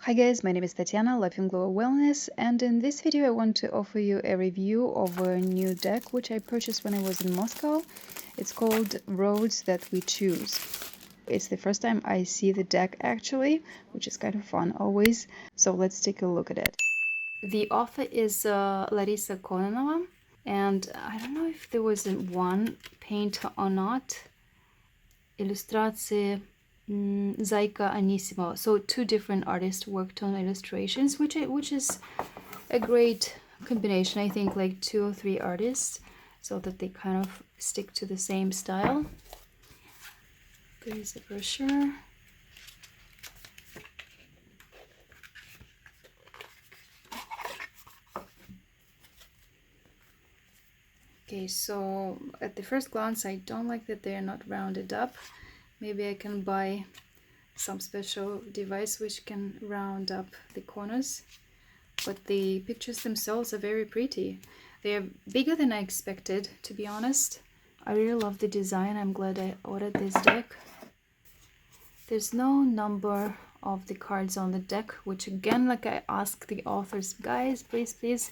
Hi guys, my name is Tatiana, lifeinglow Wellness, and in this video I want to offer you a review of a new deck which I purchased when I was in Moscow. It's called Roads That We Choose. It's the first time I see the deck actually, which is kind of fun always, so let's take a look at it. The author is Larissa Kononova, and I don't know if there was one painter or not. Illustracije Zayka Anisimova. So two different artists worked on illustrations, which is a great combination. I think like 2 or 3 artists, so that they kind of stick to the same style. There's the brochure. Okay, so at the first glance I don't like that they're not rounded up. Maybe I can buy some special device which can round up the corners. But the pictures themselves are very pretty. They are bigger than I expected, to be honest. I really love the design. I'm glad I ordered this deck. There's no number of the cards on the deck, which again, like I asked the authors, guys, please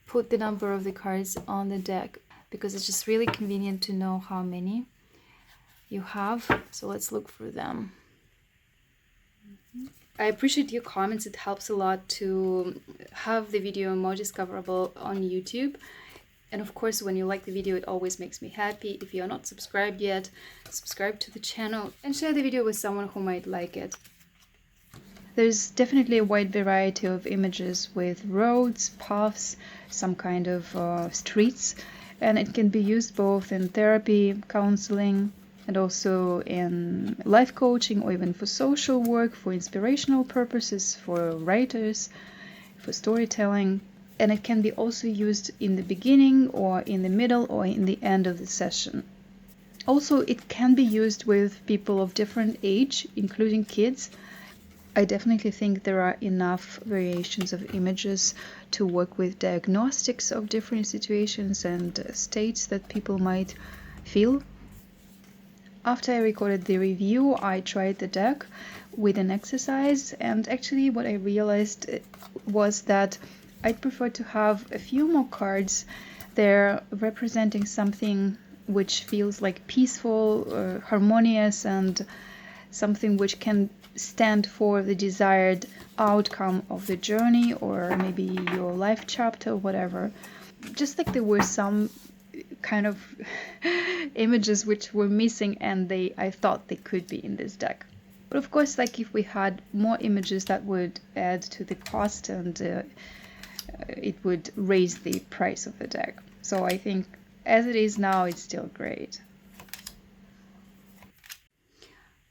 put the number of the cards on the deck, because it's just really convenient to know how many you have. So let's look through them. I appreciate your comments. It helps a lot to have the video more discoverable on YouTube. And of course, when you like the video, it always makes me happy. If you're not subscribed yet, subscribe to the channel and share the video with someone who might like it. There's definitely a wide variety of images with roads, paths, some kind of streets, and it can be used both in therapy, counseling, and also in life coaching, or even for social work, for inspirational purposes, for writers, for storytelling. And it can be also used in the beginning or in the middle or in the end of the session. Also, it can be used with people of different age, including kids. I definitely think there are enough variations of images to work with diagnostics of different situations and states that people might feel. After I recorded the review, I tried the deck with an exercise, and actually what I realized was that I'd prefer to have a few more cards there representing something which feels like peaceful, harmonious, and something which can stand for the desired outcome of the journey, or maybe your life chapter, whatever. Just like there were some kind of images which were missing, and I thought they could be in this deck. But of course, like if we had more images, that would add to the cost, and it would raise the price of the deck. So I think as it is now, it's still great.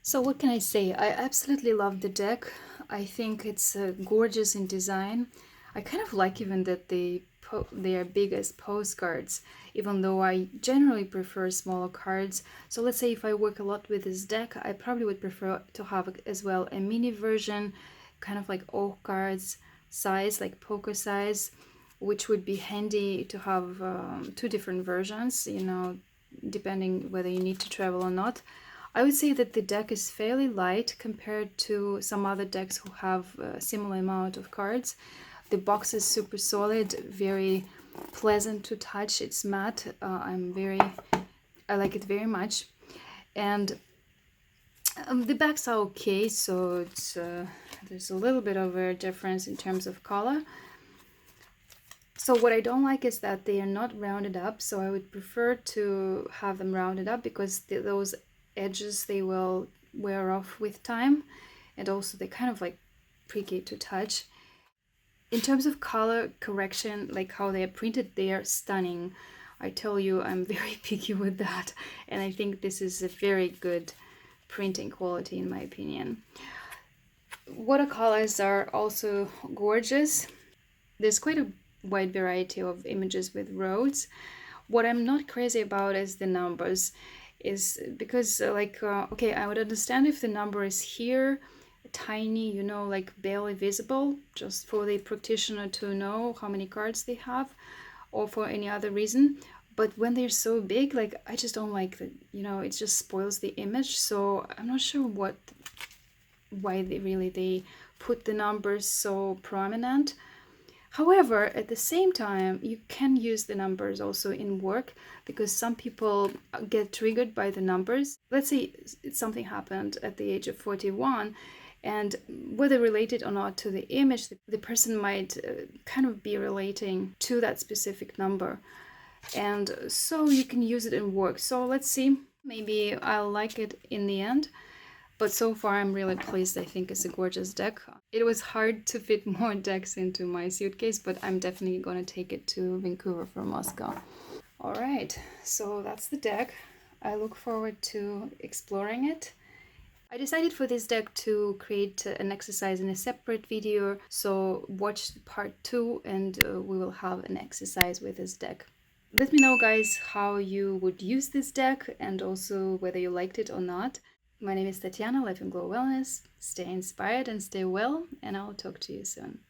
So what can I say? I absolutely love the deck. I think it's gorgeous in design. I kind of like even that they are big as postcards, even though I generally prefer smaller cards. So let's say if I work a lot with this deck, I probably would prefer to have as well a mini version, kind of like all cards size, like poker size, which would be handy to have 2 different versions, you know, depending whether you need to travel or not. I would say that the deck is fairly light compared to some other decks who have a similar amount of cards. The box is super solid, very pleasant to touch. It's matte. I like it very much. And the backs are okay, so it's there's a little bit of a difference in terms of color. So what I don't like is that they are not rounded up, so I would prefer to have them rounded up, because those edges, they will wear off with time, and also they kind of like pricky to touch. In terms of color correction, like how they are printed, they are stunning. I tell you, I'm very picky with that, and I think this is a very good printing quality in my opinion. Watercolors are also gorgeous. There's quite a wide variety of images with roads. What I'm not crazy about is the numbers, is because okay, I would understand if the number is here tiny, you know, like barely visible, just for the practitioner to know how many cards they have, or for any other reason. But when they're so big, like I just don't like that, you know, it just spoils the image. So I'm not sure why they put the numbers so prominent. However, at the same time, you can use the numbers also in work, because some people get triggered by the numbers. Let's say something happened at the age of 41, and whether related or not to the image, the person might kind of be relating to that specific number. And so you can use it in work. So let's see, maybe I'll like it in the end. But so far I'm really pleased. I think it's a gorgeous deck. It was hard to fit more decks into my suitcase, but I'm definitely gonna take it to Vancouver from Moscow. All right, so that's the deck. I look forward to exploring it. I decided for this deck to create an exercise in a separate video, so watch part 2 and we will have an exercise with this deck. Let me know, guys, how you would use this deck and also whether you liked it or not. My name is Tatiana, Life and Glow Wellness. Stay inspired and stay well, and I'll talk to you soon.